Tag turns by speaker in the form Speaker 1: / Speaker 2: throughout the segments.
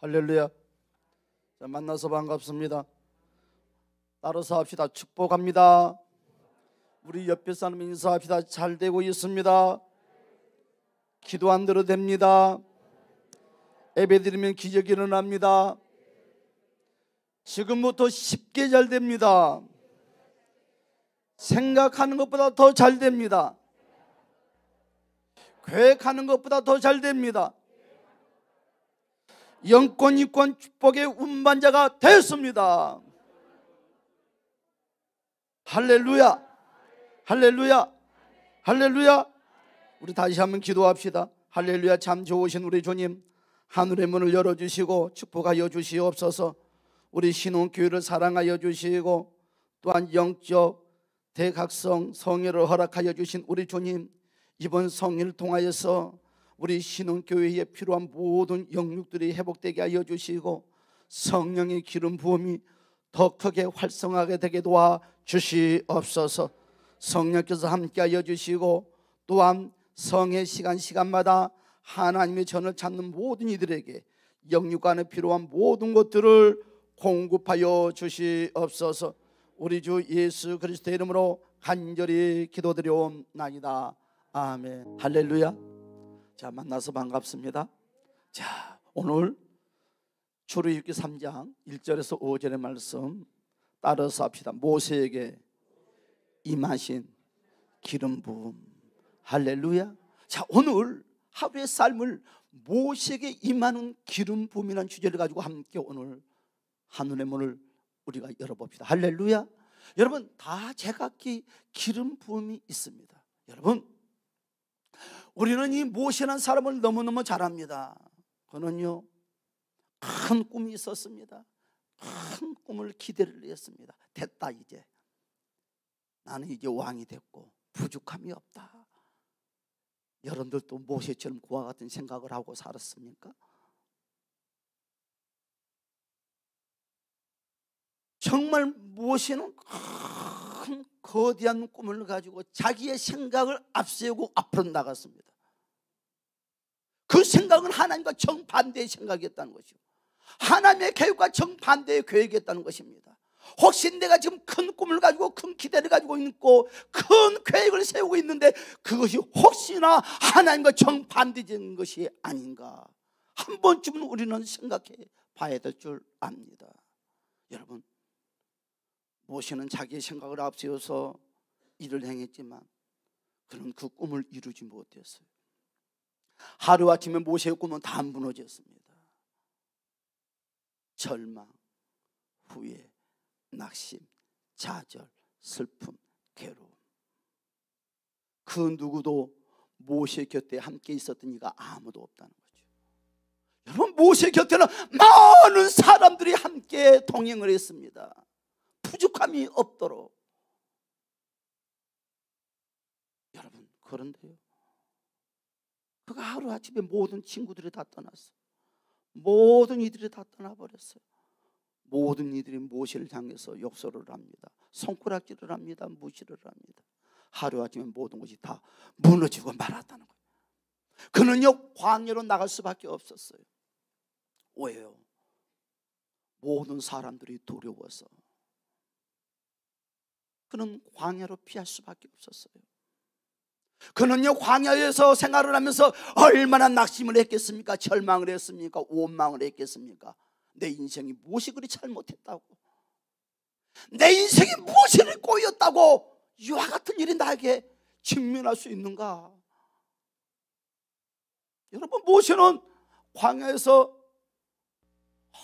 Speaker 1: 할렐루야. 자, 만나서 반갑습니다. 따라서 합시다. 축복합니다. 우리 옆에 사람 인사합시다. 잘 되고 있습니다. 기도 안 들어도 됩니다. 예배 드리면 기적이 일어납니다. 지금부터 쉽게 잘 됩니다. 생각하는 것보다 더 잘 됩니다. 계획하는 것보다 더 잘 됩니다. 영권, 이권, 축복의 운반자가 되었습니다. 할렐루야, 할렐루야, 할렐루야. 우리 다시 한번 기도합시다. 할렐루야. 참 좋으신 우리 주님, 하늘의 문을 열어주시고 축복하여 주시옵소서. 우리 신혼교회를 사랑하여 주시고 또한 영적 대각성 성회를 허락하여 주신 우리 주님, 이번 성회를 통하여서 우리 신혼교회에 필요한 모든 영육들이 회복되게 하여 주시고 성령의 기름 부음이 더 크게 활성하게 되게 도와 주시옵소서. 성령께서 함께 하여 주시고 또한 성의 시간마다 하나님의 전을 찾는 모든 이들에게 영육 안에 필요한 모든 것들을 공급하여 주시옵소서. 우리 주 예수 그리스도의 이름으로 간절히 기도드려옵나이다. 아멘. 할렐루야. 자, 만나서 반갑습니다. 자, 오늘 출애굽기 3장 1절에서 5절의 말씀 따라서 합시다. 모세에게 임하신 기름 부음. 할렐루야. 자, 오늘 하루의 삶을 모세에게 임하는 기름 부음이라는 주제를 가지고 함께 오늘 하늘의 문을 우리가 열어봅시다. 할렐루야. 여러분, 다 제각기 기름 부음이 있습니다. 여러분, 우리는 이 모세라는 사람을 너무너무 잘 압니다. 그는요, 큰 꿈이 있었습니다. 큰 꿈을 기대를 했습니다. 됐다, 이제 나는 이제 왕이 됐고 부족함이 없다. 여러분들도 모세처럼 그와 같은 생각을 하고 살았습니까? 정말 모세는 큰 거대한 꿈을 가지고 자기의 생각을 앞세우고 앞으로 나갔습니다. 그 생각은 하나님과 정반대의 생각이었다는 것이죠. 하나님의 계획과 정반대의 계획이었다는 것입니다. 혹시 내가 지금 큰 꿈을 가지고 큰 기대를 가지고 있고 큰 계획을 세우고 있는데 그것이 혹시나 하나님과 정반대적인 것이 아닌가, 한 번쯤은 우리는 생각해 봐야 될 줄 압니다. 여러분, 모세는 자기의 생각을 앞세워서 일을 행했지만 그는 그 꿈을 이루지 못했어요. 하루아침에 모세의 꿈은 다 무너졌습니다. 절망, 후회, 낙심, 좌절, 슬픔, 괴로움. 그 누구도 모세 곁에 함께 있었던 이가 아무도 없다는 거죠. 여러분, 모세 곁에는 많은 사람들이 함께 동행을 했습니다. 부족함이 없도록. 여러분, 그런데요, 그가 하루아침에 모든 친구들이 다 떠났어요. 모든 이들이 다 떠나버렸어요. 모든 이들이 모세를 향해서 욕설을 합니다. 손가락질을 합니다. 무시를 합니다. 하루아침에 모든 것이 다 무너지고 말았다는 거예요. 그는요, 광야로 나갈 수밖에 없었어요. 왜요? 모든 사람들이 두려워서 그는 광야로 피할 수밖에 없었어요. 그는요, 광야에서 생활을 하면서 얼마나 낙심을 했겠습니까? 절망을 했습니까? 원망을 했겠습니까? 내 인생이 무엇이 그리 잘못했다고, 내 인생이 무엇이 꼬였다고 이와 같은 일이 나에게 직면할 수 있는가? 여러분, 모세는 광야에서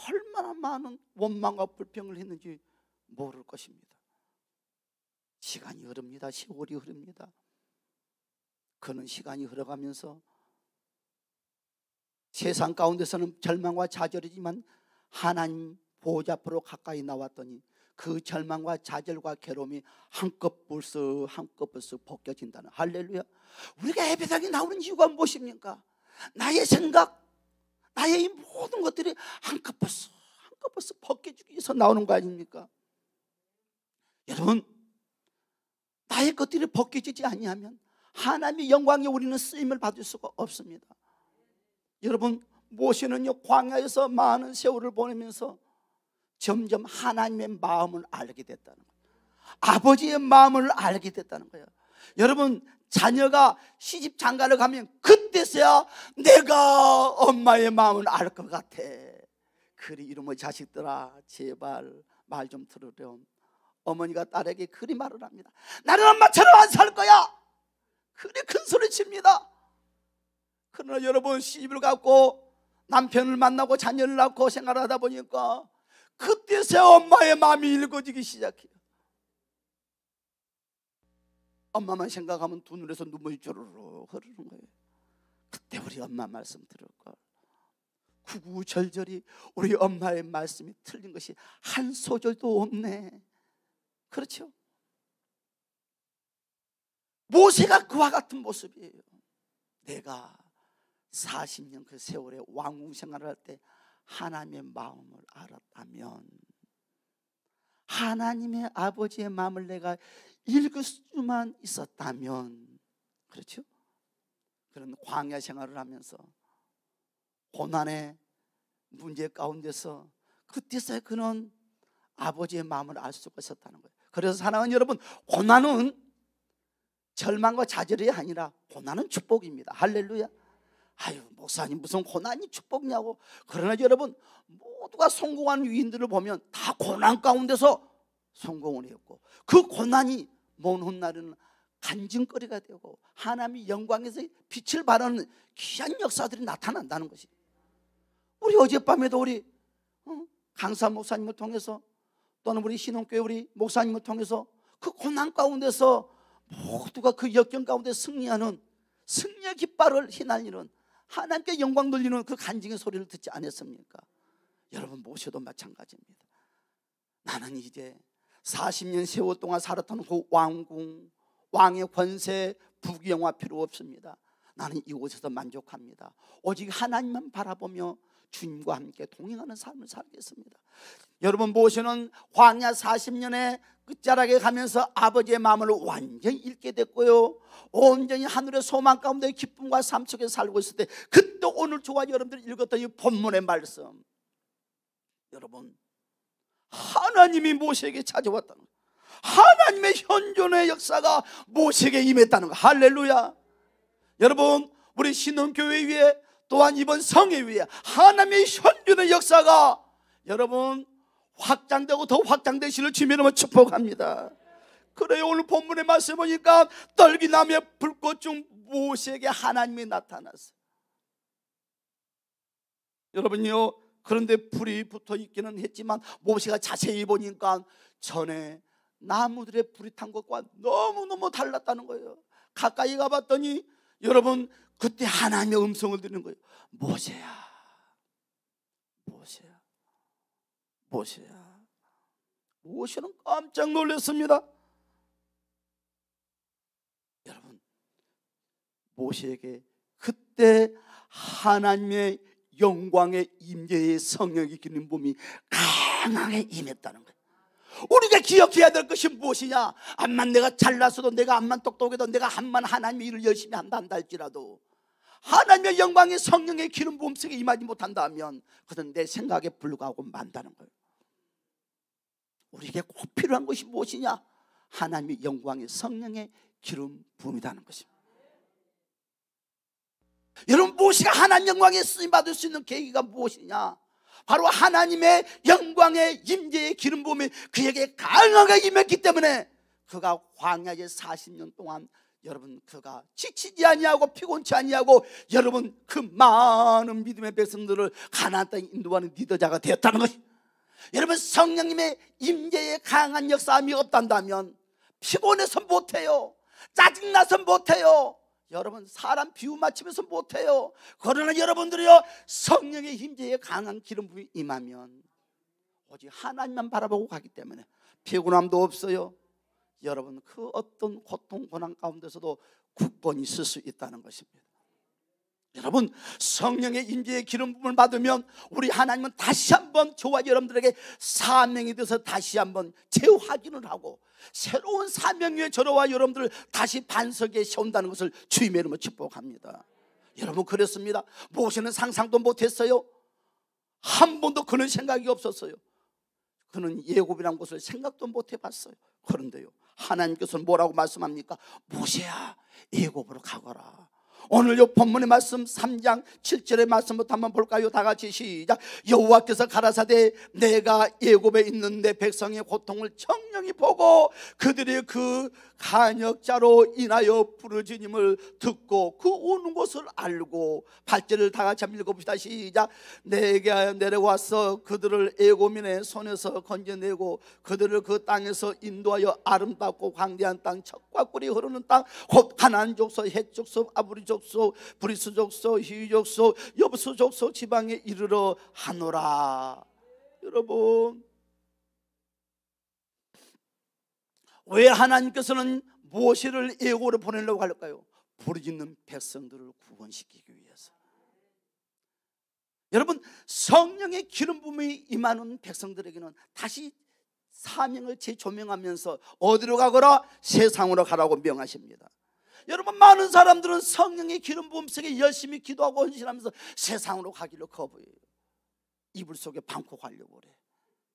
Speaker 1: 얼마나 많은 원망과 불평을 했는지 모를 것입니다. 시간이 흐릅니다. 세월이 흐릅니다. 그는 시간이 흘러가면서 세상 가운데서는 절망과 좌절이지만 하나님 보호자 앞으로 가까이 나왔더니 그 절망과 좌절과 괴로움이 한껏 벌써 벗겨진다는. 할렐루야. 우리가 예배당에 나오는 이유가 무엇입니까? 나의 생각, 나의 이 모든 것들이 한껏 벌써 벗겨지기 위해서 나오는 거 아닙니까? 여러분, 나의 것들이 벗겨지지 아니하면 하나님의 영광에 우리는 쓰임을 받을 수가 없습니다. 여러분, 모세는요 광야에서 많은 세월을 보내면서 점점 하나님의 마음을 알게 됐다는 거예요. 아버지의 마음을 알게 됐다는 거예요. 여러분, 자녀가 시집 장가를 가면 그때서야 내가 엄마의 마음을 알 것 같아. 그리 이름의 자식들아, 제발 말 좀 들으렴. 어머니가 딸에게 그리 말을 합니다. 나는 엄마처럼 안 살 거야. 그리 큰 소리 칩니다. 그러나 여러분, 시집을 갖고 남편을 만나고 자녀를 낳고 생활을 하다 보니까 그때서야 엄마의 마음이 읽어지기 시작해요. 엄마만 생각하면 두 눈에서 눈물이 쪼르르 흐르는 거예요. 그때 우리 엄마 말씀 들을 걸. 구구절절히 우리 엄마의 말씀이 틀린 것이 한 소절도 없네. 그렇죠? 모세가 그와 같은 모습이에요. 내가 40년 그 세월에 왕궁 생활을 할 때 하나님의 마음을 알았다면, 하나님의 아버지의 마음을 내가 읽을 수만 있었다면, 그렇죠? 그런 광야 생활을 하면서 고난의 문제 가운데서 그때서야 그는 아버지의 마음을 알 수가 있었다는 거예요. 그래서 사랑하는 여러분, 고난은 절망과 좌절이 아니라 고난은 축복입니다. 할렐루야. 아유, 목사님 무슨 고난이 축복이냐고. 그러나 여러분, 모두가 성공한 위인들을 보면 다 고난 가운데서 성공을 했고, 그 고난이 먼 훗날에는 간증거리가 되고 하나님의 영광에서 빛을 발하는 귀한 역사들이 나타난다는 것이. 우리 어젯밤에도 우리 강사 목사님을 통해서, 또는 우리 신혼교회 우리 목사님을 통해서 그 고난 가운데서 모두가 그 역경 가운데 승리하는, 승리의 깃발을 휘날리는, 하나님께 영광 돌리는 그 간증의 소리를 듣지 않았습니까? 여러분, 모세도 마찬가지입니다. 나는 이제 40년 세월 동안 살았던 그 왕궁, 왕의 권세, 부귀영화 필요 없습니다. 나는 이곳에서 만족합니다. 오직 하나님만 바라보며 주님과 함께 동행하는 삶을 살겠습니다. 여러분, 모세는 광야 40년의 끝자락에 가면서 아버지의 마음을 완전히 읽게 됐고요, 온전히 하늘의 소망 가운데 기쁨과 삶 속에 살고 있을 때, 그때 오늘 저와 여러분들이 읽었던 이 본문의 말씀, 여러분, 하나님이 모세에게 찾아왔다는 거예요. 하나님의 현존의 역사가 모세에게 임했다는 거예요. 할렐루야. 여러분, 우리 신혼교회 위에, 또한 이번 성회 위에 하나님의 현존의 역사가 여러분 확장되고 더 확장되시를 주님으로 축복합니다. 그래요, 오늘 본문의 말씀 보니까 떨기나무의 불꽃 중 모세에게 하나님이 나타났어요. 여러분요, 그런데 불이 붙어 있기는 했지만 모세가 자세히 보니까 전에 나무들의 불이 탄 것과 너무너무 달랐다는 거예요. 가까이 가봤더니 여러분, 그때 하나님의 음성을 듣는 거예요. 모세야, 모세야, 모세야. 모세는 깜짝 놀랐습니다. 여러분, 모세에게 그때 하나님의 영광의 임재의 성령이 기는 봄이 강하게 임했다는 거예요. 우리가 기억해야 될 것이 무엇이냐? 암만 내가 잘났어도, 내가 암만 똑똑해도, 내가 암만 하나님의 일을 열심히 한다 할지라도 하나님의 영광의 성령의 기름 부음 속에 임하지 못한다면 그것은 내 생각에 불과하고 만다는 거예요. 우리에게 꼭 필요한 것이 무엇이냐? 하나님의 영광의 성령의 기름 부음이라는 것입니다. 여러분, 모세가 하나님 영광에 쓰임 받을 수 있는 계기가 무엇이냐? 바로 하나님의 영광의 임재의 기름 부음이 그에게 강하게 임했기 때문에 그가 광야에 40년 동안 여러분, 그가 지치지 아니하고 피곤치 아니하고 여러분, 그 많은 믿음의 백성들을 가나안 땅에 인도하는 리더자가 되었다는 것이. 여러분, 성령님의 임재의 강한 역사함이 없단다면 피곤해서 못해요, 짜증나서 못해요, 여러분 사람 비유 맞추면서 못해요. 그러나 여러분들이요, 성령의 임재의 강한 기름 부음이 임하면 오직 하나님만 바라보고 가기 때문에 피곤함도 없어요. 여러분, 그 어떤 고통 고난 가운데서도 굳건히 있을 수 있다는 것입니다. 여러분, 성령의 임재의 기름 부음을 받으면 우리 하나님은 다시 한번 저와 여러분들에게 사명이 돼서 다시 한번 재확인을 하고 새로운 사명 위에 저와 여러분들을 다시 반석에 세운다는 것을 주님의 이름으로 축복합니다. 여러분 그랬습니다. 모세는 상상도 못했어요. 한 번도 그런 생각이 없었어요. 그는 예굽이라는 곳을 생각도 못 해봤어요. 그런데요, 하나님께서는 뭐라고 말씀합니까? 모세야, 예굽으로 가거라. 오늘 요 본문의 말씀 3장 7절의 말씀부터 한번 볼까요? 다 같이 시작. 여호와께서 가라사대 내가 예굽에 있는 내 백성의 고통을 정령히 보고 그들의 그 간역자로 인하여 부르짖음을 듣고 그 오는 곳을 알고 8절을 다 같이 한번 읽어봅시다. 시작. 내가 내려와서 그들을 애고민의 손에서 건져내고 그들을 그 땅에서 인도하여 아름답고 광대한 땅 젖과 꿀이 흐르는 땅 곧 가나안 족속, 헷 족속, 아브리 족속, 브리스 족속, 히위 족속, 여부스 족속 지방에 이르러 하노라. 여러분, 왜 하나님께서는 모세를 애고로 보내려고 할까요? 부르짖는 백성들을 구원시키기 위해서. 여러분, 성령의 기름 부음이 임하는 백성들에게는 다시 사명을 재조명하면서 어디로 가거라? 세상으로 가라고 명하십니다. 여러분, 많은 사람들은 성령의 기름 부음 속에 열심히 기도하고 헌신하면서 세상으로 가기를 거부해요. 이불 속에 방콕 하려고 그래.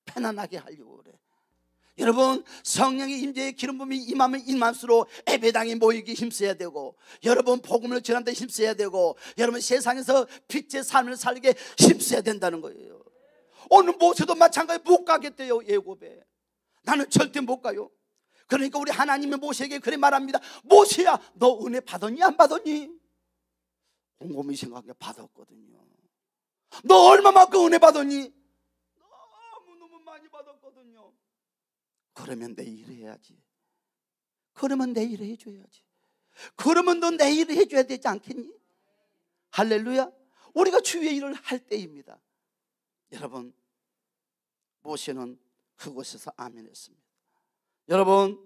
Speaker 1: 편안하게 하려고 그래. 여러분, 성령의 임재의 기름 부음이 임하면 임할수록 예배당에 모이기 힘써야 되고, 여러분 복음을 전하는 데 힘써야 되고, 여러분 세상에서 빛의 삶을 살게 힘써야 된다는 거예요. 오늘 모세도 마찬가지 못 가겠대요. 예굽에 나는 절대 못 가요. 그러니까 우리 하나님의 모세에게 그래 말합니다. 모세야, 너 은혜 받았니 안 받았니? 곰곰이 생각해 받았거든요. 너 얼마만큼 은혜 받았니? 너무 많이 받았거든요. 그러면 내일 해야지. 그러면 내일 해줘야지. 그러면 너 내일 해줘야 되지 않겠니? 할렐루야. 우리가 주의 일을 할 때입니다. 여러분, 모세는 그곳에서 아멘했습니다. 여러분,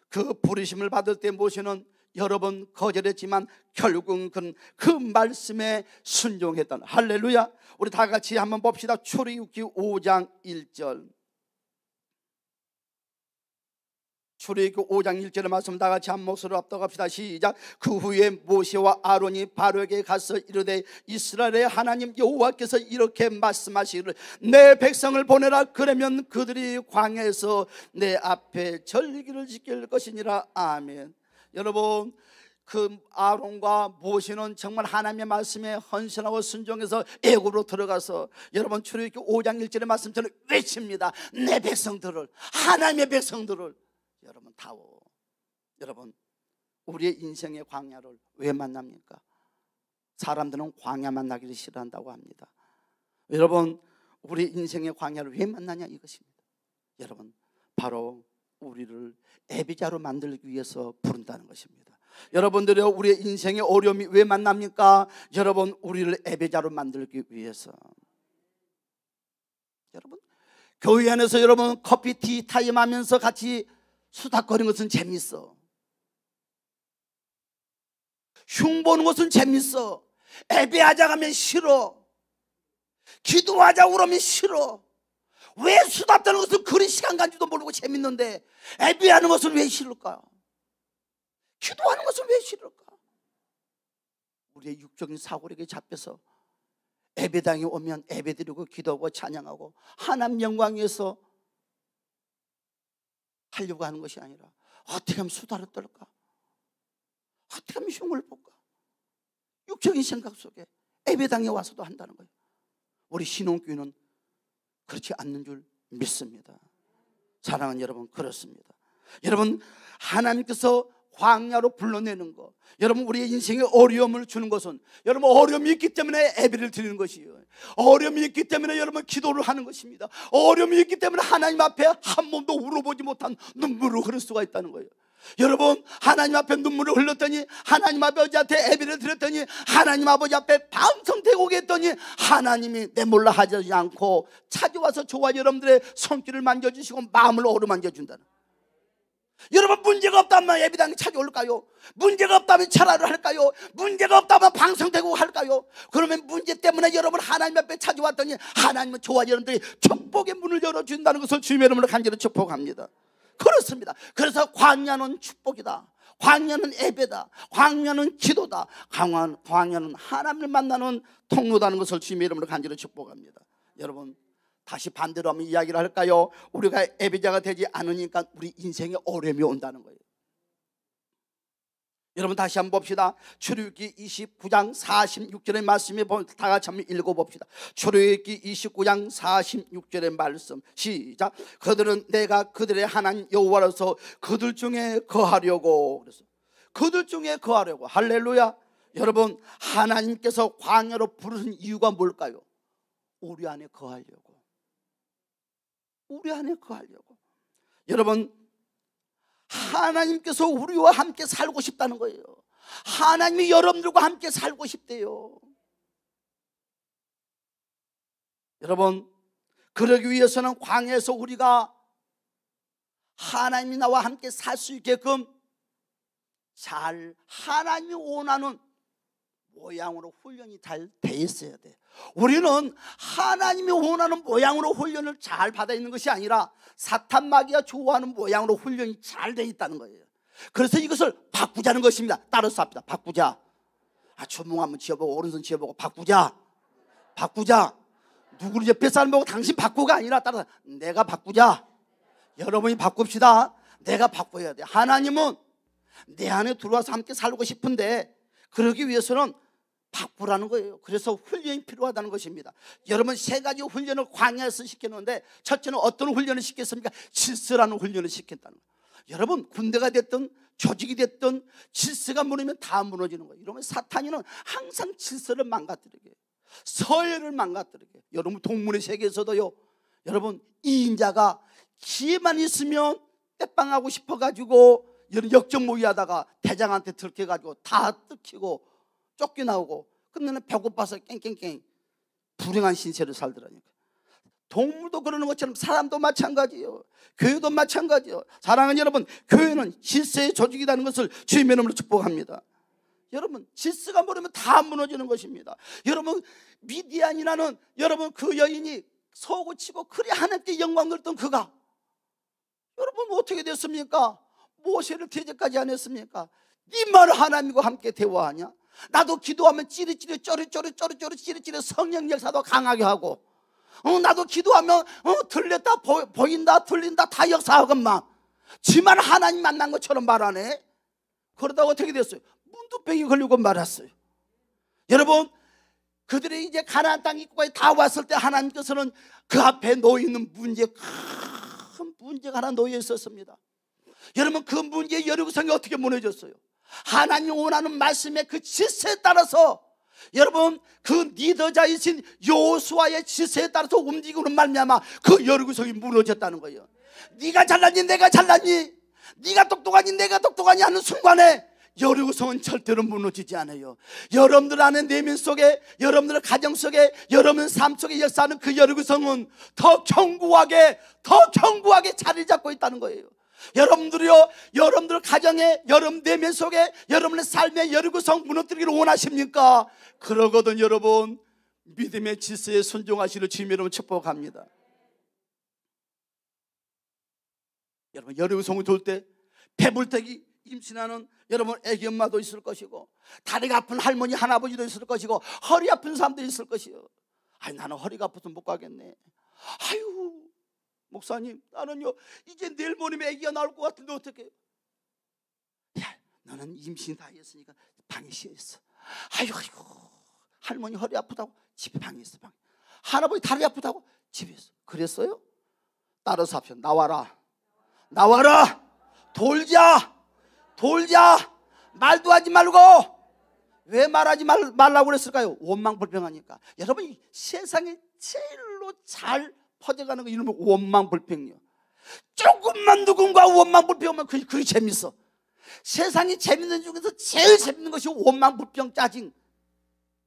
Speaker 1: 그 부르심을 받을 때 모세는 여러 번 거절했지만 결국은 그는 그 말씀에 순종했던, 할렐루야. 우리 다 같이 한번 봅시다. 출애굽기 5장 1절. 출애굽기 5장 1절의 말씀 다 같이 한 목소리로 합독합시다. 시작. 그 후에 모세와 아론이 바로에게 가서 이르되 이스라엘의 하나님 여호와께서 이렇게 말씀하시기를 내 백성을 보내라. 그러면 그들이 광야에서 내 앞에 절기를 지킬 것이니라. 아멘. 여러분, 그 아론과 모세는 정말 하나님의 말씀에 헌신하고 순종해서 애굽으로 들어가서, 여러분 출애굽기 5장 1절의 말씀처럼 외칩니다. 내 백성들을, 하나님의 백성들을. 여러분 다워. 여러분, 우리의 인생의 광야를 왜 만납니까? 사람들은 광야 만나기를 싫어한다고 합니다. 여러분, 우리 인생의 광야를 왜 만나냐 이것입니다. 여러분, 바로 우리를 애비자로 만들기 위해서 부른다는 것입니다. 여러분들이 우리의 인생의 어려움이 왜 만납니까? 여러분, 우리를 애비자로 만들기 위해서. 여러분, 교회 안에서 여러분 커피 티 타임 하면서 같이 수다거리는 것은 재밌어. 흉 보는 것은 재밌어. 예배하자 가면 싫어. 기도하자 그러면 싫어. 왜 수다 떠는 것은 그리 시간 간지도 모르고 재밌는데 예배하는 것은 왜 싫을까? 기도하는 것은 왜 싫을까? 우리의 육적인 사고력에 잡혀서 예배당에 오면 예배드리고 기도하고 찬양하고 하나님 영광 위해서 하려고 하는 것이 아니라 어떻게 하면 수다를 떨까? 어떻게 하면 흉을 볼까? 육적인 생각 속에 예배당에 와서도 한다는 거예요. 우리 신혼교회는 그렇지 않는 줄 믿습니다. 사랑하는 여러분, 그렇습니다. 여러분, 하나님께서 광야로 불러내는 것, 여러분 우리의 인생에 어려움을 주는 것은 여러분 어려움이 있기 때문에 예배를 드리는 것이에요. 어려움이 있기 때문에 여러분 기도를 하는 것입니다. 어려움이 있기 때문에 하나님 앞에 한 번도 울어보지 못한 눈물을 흐를 수가 있다는 거예요. 여러분, 하나님 앞에 눈물을 흘렸더니, 하나님 아버지한테 예배를 드렸더니, 하나님 아버지 앞에 방성대고개 했더니 하나님이 내 몰라 하지 않고 찾아와서 저와 여러분들의 손길을 만져주시고 마음을 어루만져 준다는. 여러분, 문제가 없다면 예배당에 찾아올까요? 문제가 없다면 철화를 할까요? 문제가 없다면 방송되고 할까요? 그러면 문제 때문에 여러분 하나님 앞에 찾아왔더니 하나님은 저와 여러분들이 축복의 문을 열어준다는 것을 주님의 이름으로 간절히 축복합니다. 그렇습니다. 그래서 광야는 축복이다. 광야는 예배다, 광야는 기도다, 광야는 하나님을 만나는 통로다는 것을 주님의 이름으로 간절히 축복합니다. 여러분, 다시 반대로 한번 이야기를 할까요? 우리가 예배자가 되지 않으니까 우리 인생에 어려움이 온다는 거예요. 여러분, 다시 한번 봅시다. 출애굽기 29장 46절의 말씀에 다 같이 한번 읽어봅시다. 출애굽기 29장 46절의 말씀 시작. 그들은 내가 그들의 하나님 여호와로서 그들 중에 거하려고. 그래서 그들 중에 거하려고. 할렐루야. 여러분, 하나님께서 광야로 부르신 이유가 뭘까요? 우리 안에 거하려고. 우리 안에 거하려고. 여러분, 하나님께서 우리와 함께 살고 싶다는 거예요. 하나님이 여러분들과 함께 살고 싶대요. 여러분, 그러기 위해서는 광야에서 우리가 하나님이 나와 함께 살 수 있게끔 잘 하나님이 원하는 모양으로 훈련이 잘 돼 있어야 돼. 우리는 하나님이 원하는 모양으로 훈련을 잘 받아 있는 것이 아니라 사탄 마귀가 좋아하는 모양으로 훈련이 잘 돼 있다는 거예요. 그래서 이것을 바꾸자는 것입니다. 따라서 합니다. 바꾸자. 주먹 한번 쥐어보고 오른손 쥐어보고 바꾸자. 바꾸자. 누구를 옆에 사람 보고 당신 바꾸가 아니라 따라서 내가 바꾸자. 여러분이 바꿉시다. 내가 바꿔야 돼. 하나님은 내 안에 들어와서 함께 살고 싶은데 그러기 위해서는 바꾸라는 거예요. 그래서 훈련이 필요하다는 것입니다. 여러분, 세 가지 훈련을 광야에서 시켰는데 첫째는 어떤 훈련을 시켰습니까? 질서라는 훈련을 시켰다는 거예요. 여러분, 군대가 됐든 조직이 됐든 질서가 무너지면 다 무너지는 거예요. 이러면 사탄이는 항상 질서를 망가뜨리게 해요. 서열을 망가뜨리게 해요. 여러분, 동물의 세계에서도요, 여러분, 이인자가 기회만 있으면 떼빵하고 싶어가지고 역적모의하다가 대장한테 들켜가지고 다 뜯기고 쫓겨나오고 끝내는 배고파서 깽깽깽 불행한 신세를 살더라니까. 동물도 그러는 것처럼 사람도 마찬가지예요. 교회도 마찬가지예요. 사랑하는 여러분, 교회는 질서의 조직이라는 것을 주님의 이름으로 축복합니다. 여러분, 질서가 모르면 다 무너지는 것입니다. 여러분, 미디안이라는 여러분 그 여인이 서고 치고 그리 하나님께 영광 돌던 그가 여러분 어떻게 됐습니까? 모세를 대적까지 안 했습니까? 네 말 하나님과 함께 대화하냐? 나도 기도하면 찌릿찌릿 쪼릿쪼릿 찌릿찌릿 성령 역사도 강하게 하고 나도 기도하면 들렸다 보인다 들린다 다 역사하건만 지만 하나님 만난 것처럼 말하네. 그러다가 어떻게 됐어요? 문두병이 걸리고 말았어요. 여러분, 그들이 이제 가나안 땅 입구까지 다 왔을 때 하나님께서는 그 앞에 놓여있는 문제, 큰 문제가 하나 놓여 있었습니다. 여러분, 그 문제의 여리고성이 어떻게 무너졌어요? 하나님이 원하는 말씀의 그 질서에 따라서 여러분 그 리더자이신 여호수아의 질서에 따라서 움직이는 말미암아 그 여리고성이 무너졌다는 거예요. 네가 잘났니 내가 잘났니 네가 똑똑하니 내가 똑똑하니 하는 순간에 여리고성은 절대로 무너지지 않아요. 여러분들 안에 내면 속에 여러분들 가정 속에 여러분 삶 속에 역사하는 그 여리고성은 더 견고하게 자리 잡고 있다는 거예요. 여러분들이요, 여러분들 가정에 여러분 내면 속에 여러분의 삶의 여리고성 무너뜨리기를 원하십니까? 그러거든 여러분 믿음의 질서에 순종하시는 주님의 이름으로 축복합니다. 여러분, 여리고성을 돌 때 배불뚝이 임신하는 여러분 애기 엄마도 있을 것이고 다리가 아픈 할머니 할아버지도 있을 것이고 허리 아픈 사람도 있을 것이요. 아니 나는 허리가 아파서 못 가겠네. 아유 목사님 나는요 이제 내일 모레면 애기가 나올 것 같은데 어떡해. 야 너는 임신 다 했으니까 방에 쉬어있어. 아이고 할머니 허리 아프다고 집에 방에 있어. 방에. 할아버지 다리 아프다고 집에 있어. 그랬어요? 따라서 합시다. 나와라 돌자 말도 하지 말고. 왜 말하지 말라고 그랬을까요? 원망불평하니까. 여러분 이 세상에 제일로 잘 퍼져가는 거 이름은 원망불평이요. 조금만 누군가 원망불평하면 그게 재밌어. 세상이 재밌는 중에서 제일 재밌는 것이 원망불평 짜증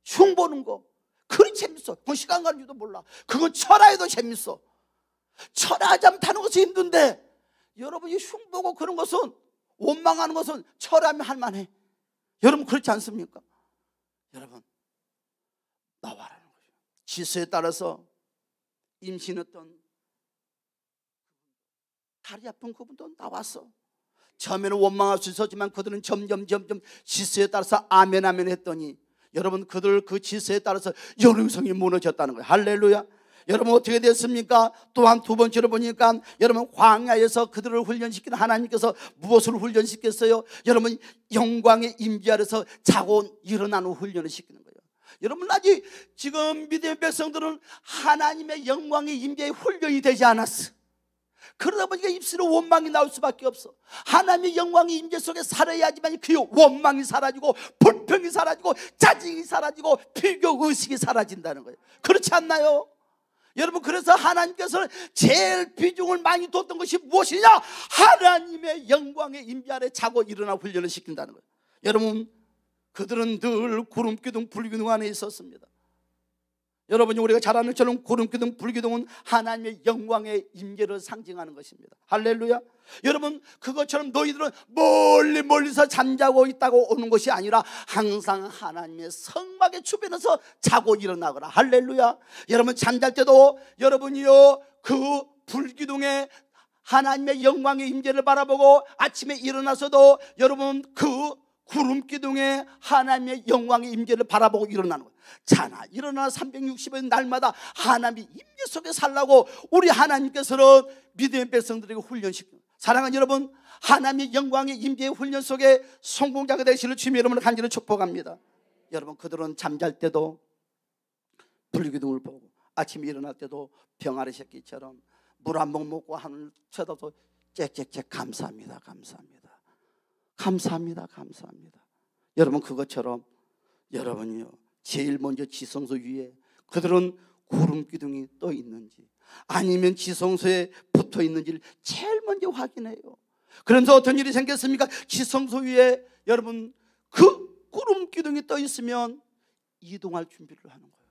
Speaker 1: 흉보는 거. 그리 재밌어. 그 시간 가는 줄도 몰라. 그건 철화해도 재밌어. 철화하지 않다는 것이 힘든데 여러분이 흉보고 그런 것은 원망하는 것은 철하면 할만해. 여러분 그렇지 않습니까? 여러분 나와라는 거죠. 질서에 따라서 임신했던 다리 아픈 그분도 나왔어. 처음에는 원망할 수 있었지만 그들은 점점 지수에 따라서 아멘 했더니 여러분 그들 그 지수에 따라서 영성이 무너졌다는 거예요. 할렐루야. 여러분 어떻게 됐습니까? 또한 두 번째로 보니까 여러분 광야에서 그들을 훈련시키는 하나님께서 무엇을 훈련시켰어요? 여러분 영광의 임재 아래서 자고 일어나는 훈련을 시키는 거예요. 여러분 아직 지금 믿음의 백성들은 하나님의 영광의 임재에 훈련이 되지 않았어. 그러다 보니까 입술에 원망이 나올 수밖에 없어. 하나님의 영광의 임재 속에 살아야지만 그 원망이 사라지고 불평이 사라지고 짜증이 사라지고 필교 의식이 사라진다는 거예요. 그렇지 않나요? 여러분 그래서 하나님께서는 제일 비중을 많이 뒀던 것이 무엇이냐? 하나님의 영광의 임재 아래 자고 일어나 훈련을 시킨다는 거예요. 여러분 그들은 늘 구름기둥 불기둥 안에 있었습니다. 여러분이 우리가 잘 아는 것처럼 구름기둥 불기둥은 하나님의 영광의 임재를 상징하는 것입니다. 할렐루야. 여러분 그것처럼 너희들은 멀리서 잠자고 있다고 오는 것이 아니라 항상 하나님의 성막의 주변에서 자고 일어나거라. 할렐루야. 여러분 잠잘 때도 여러분이요 그 불기둥에 하나님의 영광의 임재를 바라보고 아침에 일어나서도 여러분 그 구름기둥에 하나님의 영광의 임재를 바라보고 일어나는 거예요. 자나 일어나 360일 날마다 하나님의 임재 속에 살라고 우리 하나님께서는 믿음의 백성들에게 훈련시킵니다. 사랑하는 여러분, 하나님의 영광의 임재의 훈련 속에 성공자가 되시기를 주님의 이름으로 간절히 축복합니다. 여러분 그들은 잠잘 때도 불기둥을 보고 아침에 일어날 때도 병아리 새끼처럼 물 한 번 먹고 하늘 쳐다도 짹짹짹 감사합니다. 여러분 그것처럼 여러분이요 제일 먼저 지성소 위에 그들은 구름기둥이 떠 있는지 아니면 지성소에 붙어 있는지를 제일 먼저 확인해요. 그러면서 어떤 일이 생겼습니까? 지성소 위에 여러분 그 구름기둥이 떠 있으면 이동할 준비를 하는 거예요.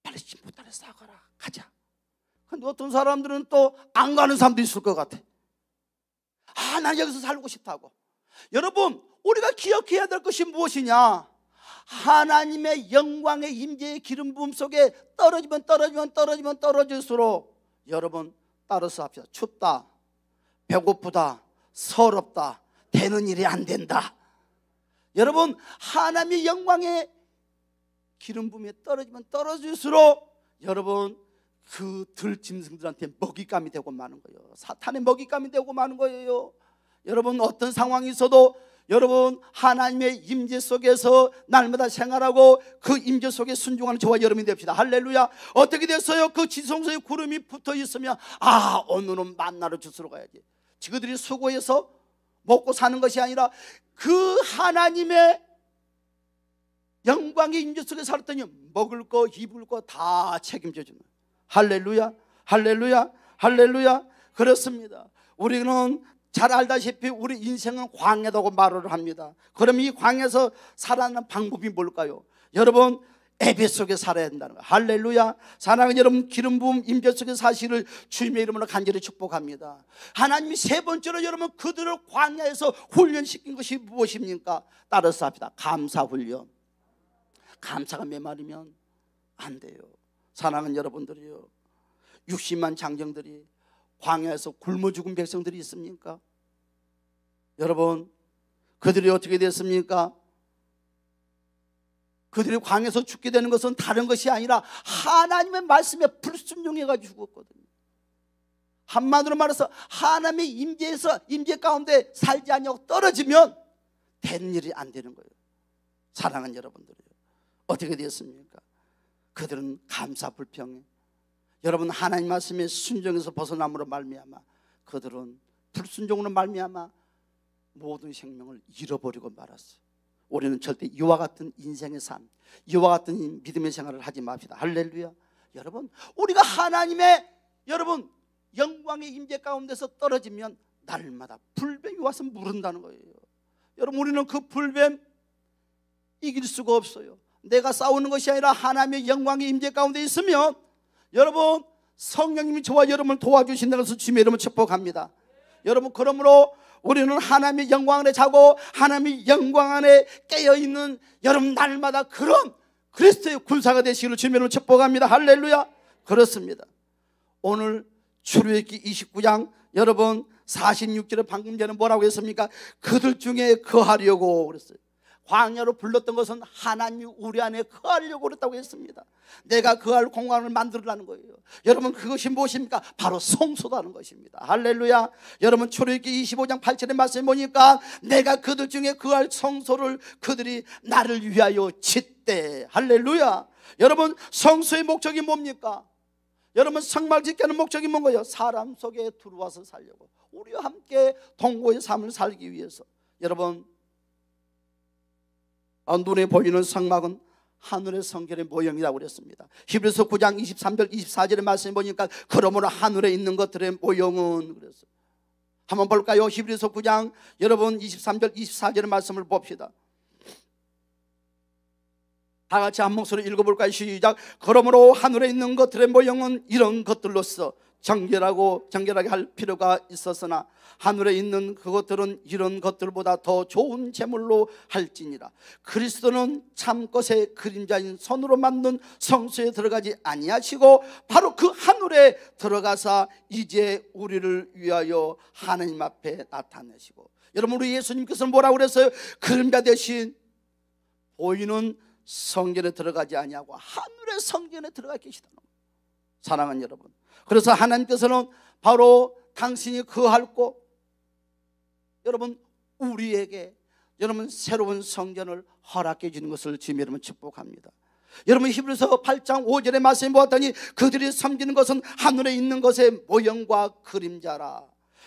Speaker 1: 빨리 신부단에 싸가라 가자. 근데 어떤 사람들은 또 안 가는 사람도 있을 것 같아. 난 여기서 살고 싶다고. 여러분 우리가 기억해야 될 것이 무엇이냐? 하나님의 영광의 임재의 기름 부음 속에 떨어질수록 여러분 따라서 합시다. 춥다, 배고프다, 서럽다, 되는 일이 안 된다. 여러분 하나님의 영광의 기름 부음에 떨어질수록 여러분 그 들짐승들한테 먹잇감이 되고 마는 거예요. 사탄의 먹잇감이 되고 마는 거예요. 여러분 어떤 상황이 있어도 여러분 하나님의 임재 속에서 날마다 생활하고 그 임재 속에 순종하는 저와 여러분이 됩시다. 할렐루야. 어떻게 됐어요? 그 지성소에 구름이 붙어 있으면 오늘은 만나를 주스러 가야지. 지그들이 수고해서 먹고 사는 것이 아니라 그 하나님의 영광의 임재 속에 살았더니 먹을 거 입을 거 다 책임져 주는. 할렐루야. 그렇습니다. 우리는 잘 알다시피 우리 인생은 광야라고 말을 합니다. 그럼 이 광야에서 살아가는 방법이 뭘까요? 여러분 예배 속에 살아야 된다는 거예요. 할렐루야. 사랑하는 여러분 기름 부음 임재 속에 사시를 주님의 이름으로 간절히 축복합니다. 하나님이 세 번째로 여러분 그들을 광야에서 훈련시킨 것이 무엇입니까? 따라서 합시다. 감사 훈련. 감사가 메마르면 안 돼요. 사랑하는 여러분들이요 60만 장정들이 광야에서 굶어 죽은 백성들이 있습니까? 여러분 그들이 어떻게 됐습니까? 그들이 광야에서 죽게 되는 것은 다른 것이 아니라 하나님의 말씀에 불순종해가지고 죽었거든요. 한마디로 말해서 하나님의 임재 가운데 살지 않냐고 떨어지면 되는 일이 안 되는 거예요. 사랑하는 여러분들이요 어떻게 됐습니까? 그들은 감사 불평해. 여러분 하나님 말씀에 순종해서 벗어남으로 말미암아 그들은 불순종으로 말미암아 모든 생명을 잃어버리고 말았어요. 우리는 절대 이와 같은 인생의 삶, 이와 같은 믿음의 생활을 하지 맙시다. 할렐루야. 여러분 우리가 하나님의 여러분 영광의 임재 가운데서 떨어지면 날마다 불뱀이 와서 물은다는 거예요. 여러분 우리는 그 불뱀 이길 수가 없어요. 내가 싸우는 것이 아니라 하나님의 영광의 임재 가운데 있으면 여러분 성령님이 저와 여러분을 도와주신다는 것을 주님의 이름으로 축복합니다. 여러분 그러므로 우리는 하나님의 영광 안에 자고 하나님의 영광 안에 깨어있는 여러분 날마다 그런 그리스도의 군사가 되시기를 주님의 이름으로 축복합니다. 할렐루야. 그렇습니다. 오늘 출애굽기 29장 여러분 46절에 방금 전에 뭐라고 했습니까? 그들 중에 거하려고 그랬어요. 광야로 불렀던 것은 하나님이 우리 안에 거하려고 그랬다고 했습니다. 내가 거할 공간을 만들으라는 거예요. 여러분, 그것이 무엇입니까? 바로 성소라는 것입니다. 할렐루야. 여러분, 출애굽기 25장 8절의 말씀에 보니까 내가 그들 중에 거할 성소를 그들이 나를 위하여 짓되. 할렐루야. 여러분, 성소의 목적이 뭡니까? 여러분, 성막 짓게 하는 목적이 뭔가요? 사람 속에 들어와서 살려고, 우리와 함께 동거의 삶을 살기 위해서. 여러분, 눈에 보이는 성막은 하늘의 성결의 모형이라고 그랬습니다. 히브리서 9장 23절 24절의 말씀에 보니까 그러므로 하늘에 있는 것들의 모형은 그랬어요. 한번 볼까요? 히브리서 9장 여러분 23절 24절의 말씀을 봅시다. 다 같이 한 목소리 읽어볼까요? 시작. 그러므로 하늘에 있는 것들의 모형은 이런 것들로서 정결하게 할 필요가 있었으나 하늘에 있는 그것들은 이런 것들보다 더 좋은 제물로 할지니라. 그리스도는 참것의 그림자인 손으로 만든 성소에 들어가지 아니하시고 바로 그 하늘에 들어가사 이제 우리를 위하여 하나님 앞에 나타내시고. 여러분, 우리 예수님께서는 뭐라고 그랬어요? 그림자 대신 보이는 성전에 들어가지 아니하고 하늘의 성전에 들어가 계시다는 거예요. 사랑하는 여러분, 그래서 하나님께서는 바로 당신이 거할 곳, 여러분 우리에게 여러분 새로운 성전을 허락해 주는 것을 주님 여러분 축복합니다. 여러분, 히브리서 8장 5절의 말씀에 보았더니 그들이 섬기는 것은 하늘에 있는 것의 모형과 그림자라.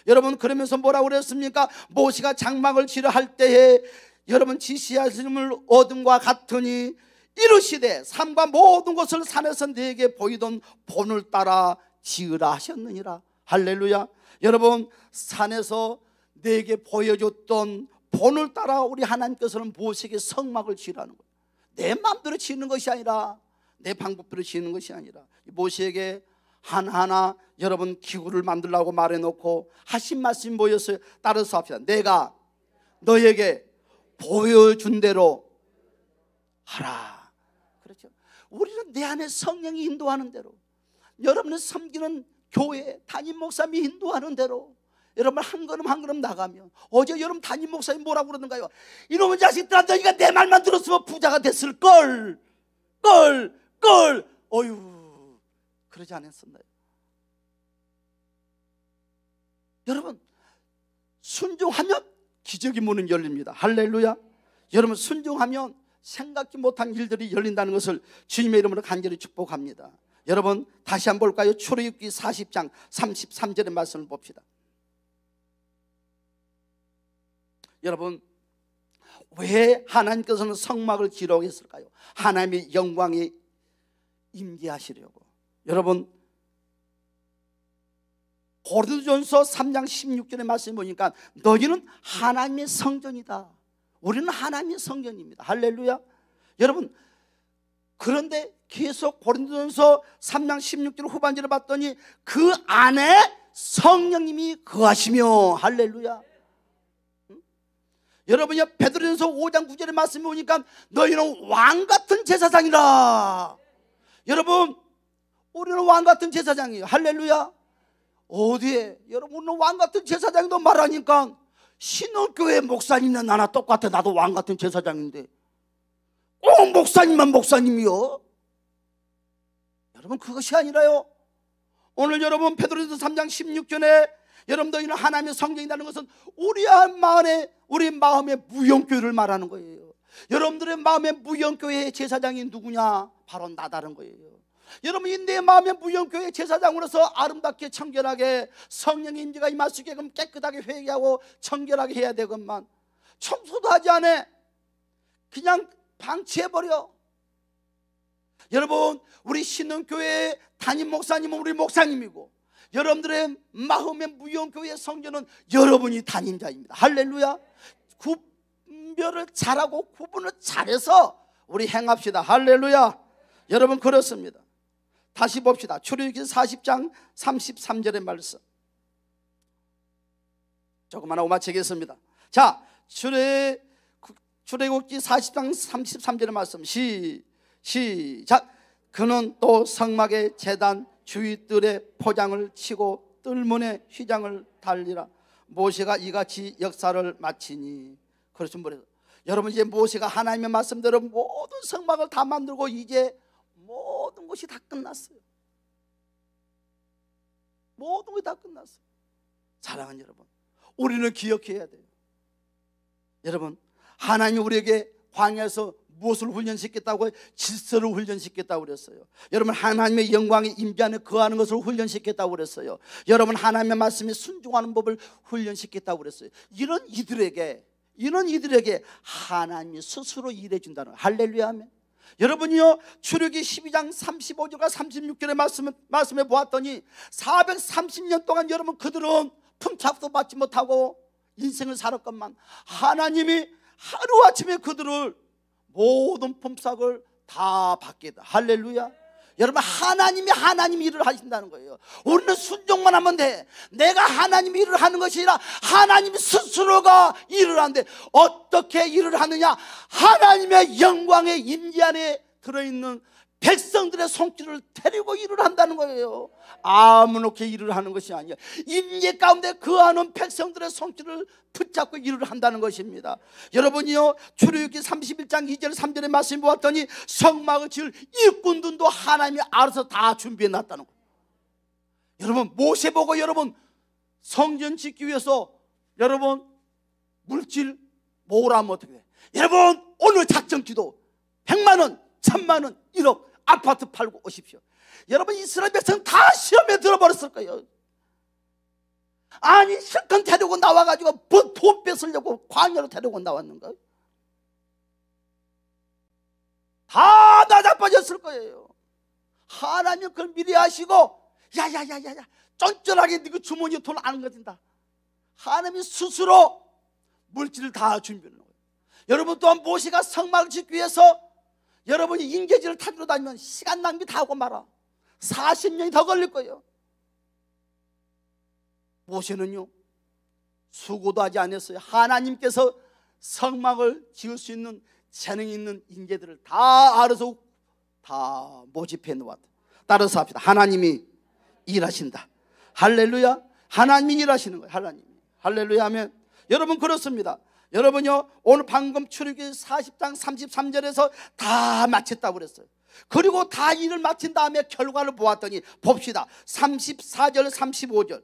Speaker 1: 여러분, 그러면서 뭐라고 그랬습니까? 모세가 장막을 지으려 할 때에 여러분 지시하심을 얻음과 같으니 이르시되 삶과 모든 것을 산에서 네게 보이던 본을 따라 지으라 하셨느니라. 할렐루야. 여러분, 산에서 네게 보여줬던 본을 따라 우리 하나님께서는 모세에게 성막을 지으라는 거예요. 내 마음대로 지는 것이 아니라, 내 방법대로 지는 것이 아니라 모세에게 하나하나 여러분 기구를 만들라고 말해놓고 하신 말씀이 뭐였어요? 따라서 합시다. 내가 너에게 보여준 대로 하라. 그렇죠? 우리는 내 안에 성령이 인도하는 대로, 여러분을 섬기는 교회 담임 목사님이 인도하는 대로 여러분 한 걸음 한 걸음 나가면, 어제 여러분 담임 목사님 뭐라고 그러는가요? 이놈의 자식들아, 너희가 내 말만 들었으면 부자가 됐을걸. 어휴, 그러지 않았었나요? 여러분, 순종하면 기적의 문은 열립니다. 할렐루야. 여러분, 순종하면 생각지 못한 일들이 열린다는 것을 주님의 이름으로 간절히 축복합니다. 여러분, 다시 한번 볼까요? 출애굽기 40장 33절의 말씀을 봅시다. 여러분, 왜 하나님께서는 성막을 지으라고 했을까요? 하나님의 영광이 임재하시려고. 여러분, 고린도전서 3장 16절의 말씀을 보니까 너희는 하나님의 성전이다. 우리는 하나님의 성전입니다. 할렐루야. 여러분, 그런데 계속 고린도전서 3장 16절 후반절을 봤더니 그 안에 성령님이 거하시며. 할렐루야. 여러분이 베드로전서 5장 9절의 말씀을 보니까 너희는 왕같은 제사장이라. 여러분, 우리는 왕같은 제사장이에요. 할렐루야. 어디에? 여러분, 우리는 왕같은 제사장도 말하니까 신혼교회 목사님이나 나나 똑같아. 나도 왕같은 제사장인데 꼭 목사님만 목사님이요. 여러분, 그것이 아니라요, 오늘 여러분 베드로전서 3장 16절에 여러분 너희는 하나님의 성전이라는 것은 우리 마음의 무형교회를 말하는 거예요. 여러분들의 마음의 무형교회의 제사장이 누구냐? 바로 나다른 거예요. 여러분이 내 마음의 무형교회 제사장으로서 아름답게 청결하게 성령의 임재가 임할 수 있게끔 깨끗하게 회개하고 청결하게 해야 되건만 청소도 하지 않아. 그냥 방치해버려. 여러분, 우리 신흥교회 담임 목사님은 우리 목사님이고 여러분들의 마음의 무형교회 성전은 여러분이 담임자입니다. 할렐루야. 구별을 잘하고 구분을 잘해서 우리 행합시다. 할렐루야. 여러분, 그렇습니다. 다시 봅시다. 출애굽기 40장 33절의 말씀 조금 하나 오마치겠습니다. 자, 출애굽기 40장 33절의 말씀 시작. 그는 또 성막의 제단 주위 뜰에 포장을 치고 뜰문에 휘장을 달리라. 모세가 이같이 역사를 마치니. 그렇죠. 뭐래요? 여러분, 이제 모세가 하나님의 말씀대로 모든 성막을 다 만들고 이제 모든 것이 다 끝났어요. 모든 것이 다 끝났어요. 사랑하는 여러분, 우리는 기억해야 돼요. 여러분, 하나님이 우리에게 광야에서 무엇을 훈련시켰다고요? 질서를 훈련시켰다고 그랬어요. 여러분, 하나님의 영광이 임재 안에 거하는 것을 훈련시켰다고 그랬어요. 여러분, 하나님의 말씀에 순종하는 법을 훈련시켰다고 그랬어요. 이런 이들에게 하나님이 스스로 일해준다는 거예요. 할렐루야 하면. 여러분이요, 출애굽기 12장 35절과 36절의 말씀에 보았더니 430년 동안 여러분 그들은 품삯도 받지 못하고 인생을 살았건만 하나님이 하루아침에 그들을 모든 품삯을 다 받게 했다. 할렐루야. 여러분, 하나님이 일을 하신다는 거예요. 우리는 순종만 하면 돼. 내가 하나님이 일을 하는 것이 아니라 하나님이 스스로가 일을 하는데, 어떻게 일을 하느냐? 하나님의 영광의 임재 안에 들어있는 백성들의 손길을 데리고 일을 한다는 거예요. 아무렇게 일을 하는 것이 아니야. 임재 가운데 거하는 백성들의 손길을 붙잡고 일을 한다는 것입니다. 여러분이요, 출애굽기 31장 2절 3절의 말씀 보았더니 성막을 지을 일꾼들도 하나님이 알아서 다 준비해 놨다는 거예요. 여러분, 모세 보고 여러분 성전 짓기 위해서 여러분 물질 모으라면 어떻게 돼? 여러분, 오늘 작전 기도 100만 원, 1000만 원, 1억 아파트 팔고 오십시오. 여러분, 이스라엘 백성 다 시험에 들어버렸을 거예요. 아니, 실컷 데리고 나와가지고 돈 뺏으려고 광야로 데리고 나왔는가? 다 나자빠졌을 거예요. 하나님 그걸 미리 하시고, 야야야야야, 쫀쫀하게 네 주머니에 돈 안 가진다. 하나님이 스스로 물질을 다 준비하는 거예요. 여러분, 또한 모세가 성막을 짓기 위해서 여러분이 인계지를 타고 다니면 시간 낭비 다 하고 말아. 40년이 더 걸릴 거예요. 모세는요, 수고도 하지 않았어요. 하나님께서 성막을 지을 수 있는 재능이 있는 인재들을 다 알아서 다 모집해 놓았다. 따라서 합시다. 하나님이 일하신다. 할렐루야. 하나님이 일하시는 거예요. 하나님이. 할렐루야 하면 여러분 그렇습니다. 여러분요, 오늘 방금 출애굽기 40장 33절에서 다 마쳤다고 그랬어요. 그리고 다 일을 마친 다음에 결과를 보았더니 봅시다. 34절 35절.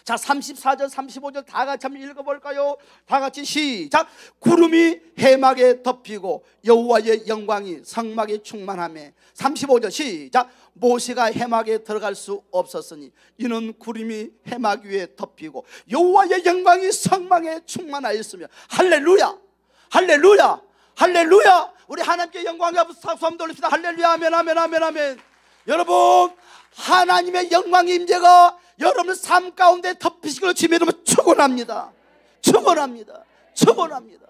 Speaker 1: 자, 34절 35절 다 같이 한번 읽어볼까요? 다 같이 시작. 구름이 해막에 덮이고 여호와의 영광이 성막에 충만하며. 35절 시작. 모세가 해막에 들어갈 수 없었으니 이는 구름이 해막 위에 덮이고 여호와의 영광이 성막에 충만하였으며. 할렐루야, 할렐루야, 할렐루야. 우리 하나님께 영광 앞에서 박수 한번 돌립시다. 할렐루야. 아멘, 아멘, 아멘, 아멘. 여러분, 하나님의 영광의 임재가 여러분 삶 가운데 덮이시고 지면 여러분 축원합니다. 축원합니다. 축원합니다.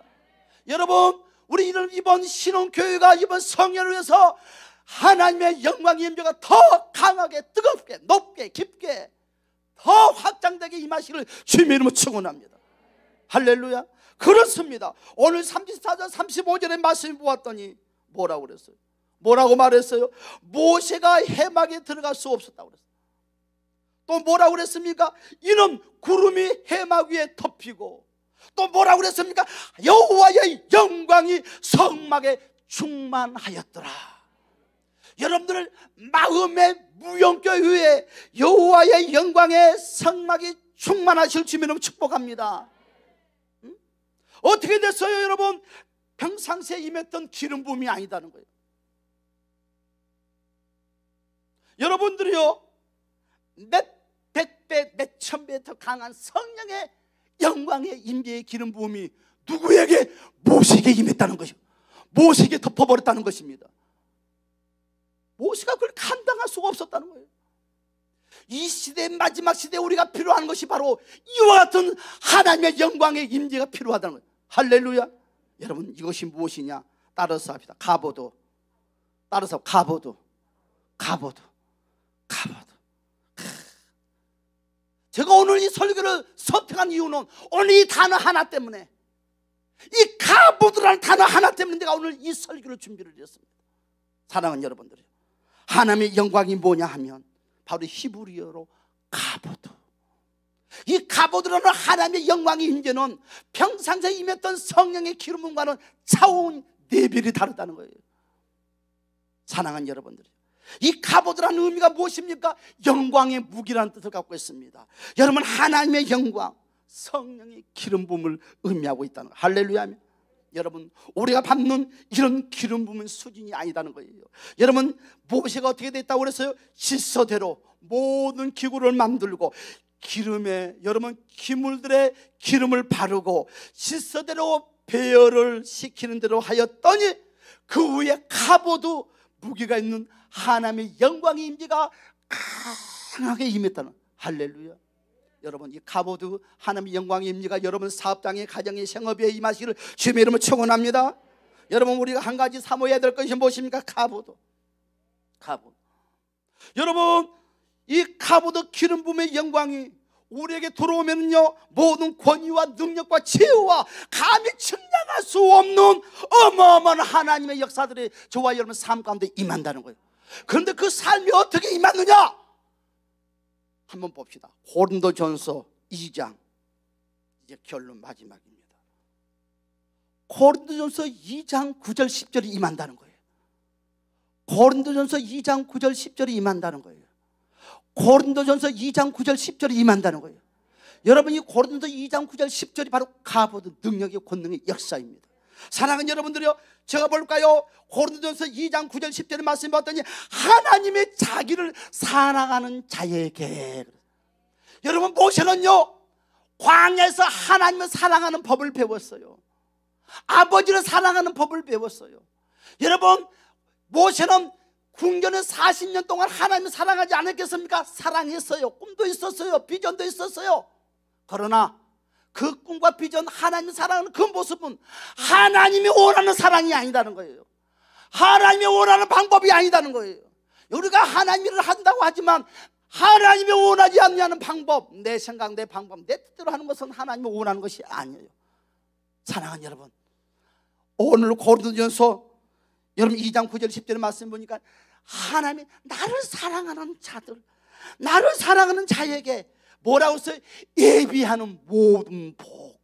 Speaker 1: 여러분, 우리 이번 신혼교회가 이번 성년을 위해서 하나님의 영광의 임재가 더 강하게, 뜨겁게, 높게, 깊게 더 확장되게 임하시기를 주님의 이름으로 축원합니다. 할렐루야. 그렇습니다. 오늘 34절 35절의 말씀을 보았더니 뭐라고 그랬어요? 뭐라고 말했어요? 모세가 해막에 들어갈 수 없었다고 그랬어요. 또 뭐라고 그랬습니까? 이는 구름이 해막 위에 덮이고, 또 뭐라고 그랬습니까? 여호와의 영광이 성막에 충만하였더라. 여러분들 마음의 무용교회에 여호와의 영광의 성막이 충만하실 주님을 축복합니다. 어떻게 됐어요, 여러분? 평상시에 임했던 기름 부음이 아니다는 거예요. 여러분들이요, 몇 배, 몇 천 배 더 강한 성령의 영광의 임재의 기름 부음이 누구에게? 모세에게 임했다는 것이요, 모세에게 덮어버렸다는 것입니다. 모세가 그걸 감당할 수가 없었다는 거예요. 이 시대, 마지막 시대에 우리가 필요한 것이 바로 이와 같은 하나님의 영광의 임재가 필요하다는 거예요. 할렐루야. 여러분, 이것이 무엇이냐? 따라서 합시다. 가보도. 따라서 가보도. 가보도. 가보도. 제가 오늘 이 설교를 선택한 이유는 오늘 이 단어 하나 때문에, 이 가보도라는 단어 하나 때문에 내가 오늘 이 설교를 준비를 했습니다. 사랑하는 여러분들, 하나님의 영광이 뭐냐 하면 바로 히브리어로 가보도. 이 가보드라는 하나님의 영광의 임재는 평상시에 임했던 성령의 기름과는 차원 레벨이 다르다는 거예요. 사랑하는 여러분들, 이 가보드라는 의미가 무엇입니까? 영광의 무기라는 뜻을 갖고 있습니다. 여러분, 하나님의 영광, 성령의 기름 부음을 의미하고 있다는 거예요. 할렐루야. 여러분, 우리가 받는 이런 기름 부음은 수준이 아니다는 거예요. 여러분, 모세가 어떻게 됐다고 그랬어요? 질서대로 모든 기구를 만들고 기름에, 여러분, 기물들의 기름을 바르고 질서대로 배열을 시키는 대로 하였더니 그 위에 가보드, 무게가 있는 하나님의 영광의 임재가 강하게 임했다는. 할렐루야. 여러분, 이 가보드 하나님의 영광의 임재가 여러분 사업장에, 가정에, 생업에 임하시기를 주님의 이름으로 축원합니다. 여러분, 우리가 한 가지 사모해야 될 것이 무엇입니까? 가보드. 여러분, 이 가보드 기름 부음의 영광이 우리에게 들어오면요, 모든 권위와 능력과 지혜와 감히 측량할 수 없는 어마어마한 하나님의 역사들이 저와 여러분 삶 가운데 임한다는 거예요. 그런데 그 삶이 어떻게 임하느냐? 한번 봅시다. 고린도전서 2장, 이제 결론 마지막입니다. 고린도전서 2장 9절 10절이 임한다는 거예요. 고린도전서 2장 9절 10절이 임한다는 거예요. 고린도전서 2장 9절 10절이 임한다는 거예요. 여러분, 이 고린도 2장 9절 10절이 바로 가보드 능력의 권능의 역사입니다. 사랑하는 여러분들이요, 제가 볼까요? 고린도전서 2장 9절 10절의 말씀을 봤더니 하나님의 자기를 사랑하는 자에게. 여러분, 모세는요 광야에서 하나님을 사랑하는 법을 배웠어요. 아버지를 사랑하는 법을 배웠어요. 여러분, 모세는 궁전에 40년 동안 하나님을 사랑하지 않았겠습니까? 사랑했어요. 꿈도 있었어요. 비전도 있었어요. 그러나 그 꿈과 비전, 하나님을 사랑하는 그 모습은 하나님이 원하는 사랑이 아니다는 거예요. 하나님이 원하는 방법이 아니다는 거예요. 우리가 하나님 일을 한다고 하지만 하나님이 원하지 않냐는 방법, 내 생각, 내 방법, 내 뜻대로 하는 것은 하나님이 원하는 것이 아니에요. 사랑하는 여러분, 오늘 고린도전서 여러분 2장 9절 10절의 말씀 보니까 하나님이 나를 사랑하는 자들, 나를 사랑하는 자에게 뭐라고 써요? 예비하는 모든 복.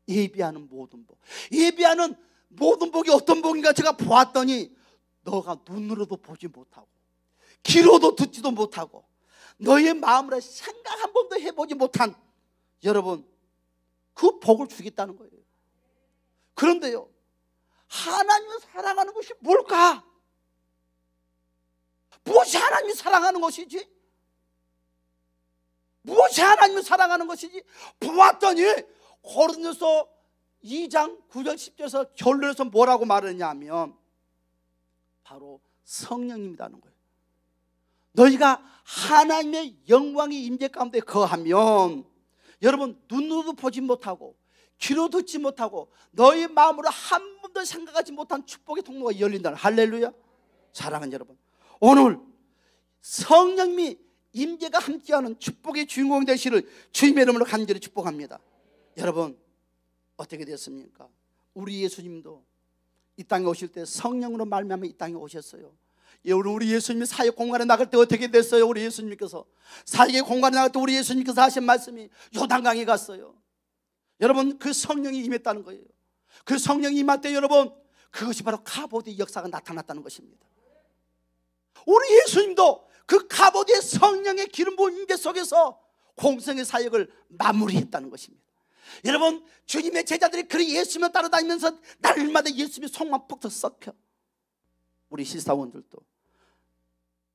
Speaker 1: 예비하는 모든 복. 예비하는 모든 복이 어떤 복인가 제가 보았더니 너가 눈으로도 보지 못하고 귀로도 듣지도 못하고 너의 마음으로 생각 한 번도 해보지 못한, 여러분, 그 복을 주겠다는 거예요. 그런데요, 하나님을 사랑하는 것이 뭘까? 무엇이 하나님을 사랑하는 것이지? 무엇이 하나님을 사랑하는 것이지? 보았더니 고린도서 2장 9절 10절에서 결론에서 뭐라고 말하냐면 바로 성령님이라는 거예요. 너희가 하나님의 영광의 임재 가운데 거하면, 여러분, 눈으로도 보지 못하고 귀로 듣지 못하고 너희 마음으로 한 번도 생각하지 못한 축복의 통로가 열린다는. 할렐루야. 사랑하는 여러분, 오늘 성령님이 임재가 함께하는 축복의 주인공이 되시를 주님의 이름으로 간절히 축복합니다. 여러분, 어떻게 됐습니까? 우리 예수님도 이 땅에 오실 때 성령으로 말미암아 이 땅에 오셨어요. 우리 예수님이 사역 공간에 나갈 때 어떻게 됐어요? 우리 예수님께서 사역의 공간에 나갈 때 우리 예수님께서 하신 말씀이 요단강에 갔어요. 여러분, 그 성령이 임했다는 거예요. 그 성령이 임할 때 여러분, 그것이 바로 가보드의 역사가 나타났다는 것입니다. 우리 예수님도 그 가보드의 성령의 기름 부은 임재 속에서 공생의 사역을 마무리했다는 것입니다. 여러분, 주님의 제자들이 그 예수님을 따라다니면서 날마다 예수님의 속만 푹 썩혀. 우리 시사원들도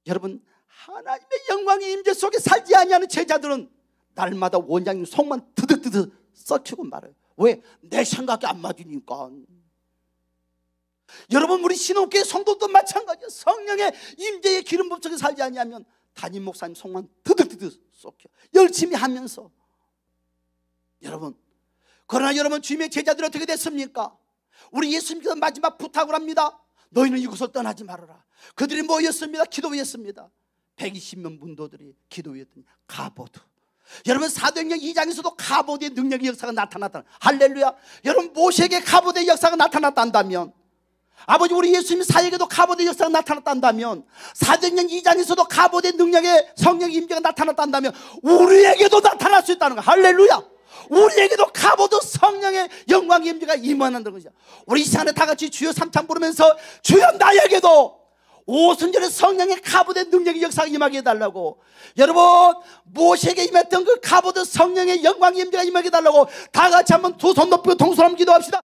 Speaker 1: 여러분, 하나님의 영광의 임재 속에 살지 아니하는 제자들은 날마다 원장님 속만 드득드득 썩히고 말아요. 왜? 내 생각이 안 맞으니까. 여러분, 우리 신혼교회 성도도 마찬가지예요. 성령의 임재의 기름 부음 속에 살지 아니하면 담임 목사님 속만 드득드득 썩혀 열심히 하면서. 여러분, 그러나 여러분, 주님의 제자들이 어떻게 됐습니까? 우리 예수님께서 마지막 부탁을 합니다. 너희는 이곳을 떠나지 말아라. 그들이 모였습니다. 기도했습니다. 120명 문도들이 기도했더니 가보드. 여러분, 사도행전 2장에서도 가보드의 능력의 역사가 나타났다. 할렐루야. 여러분, 모세에게 가보드의 역사가 나타났다 한다면 아버지, 우리 예수님 사역에도 갑옷의 역사가 나타났단다면, 사도행전 2장에서도 갑옷의 능력의 성령의 임재가 나타났단다면 우리에게도 나타날 수 있다는 거. 할렐루야. 우리에게도 갑옷의 성령의 영광의 임재가 임한다는 것이야. 우리 이 시간에 다 같이 주여 3찬 부르면서 주여 나에게도 오순절의 성령의 갑옷의 능력의 역사가 임하게 해달라고. 여러분, 모세에게 임했던 그 갑옷의 성령의 영광의 임재가 임하게 해달라고 다 같이 한번 두 손 높이고 동서남 기도합시다.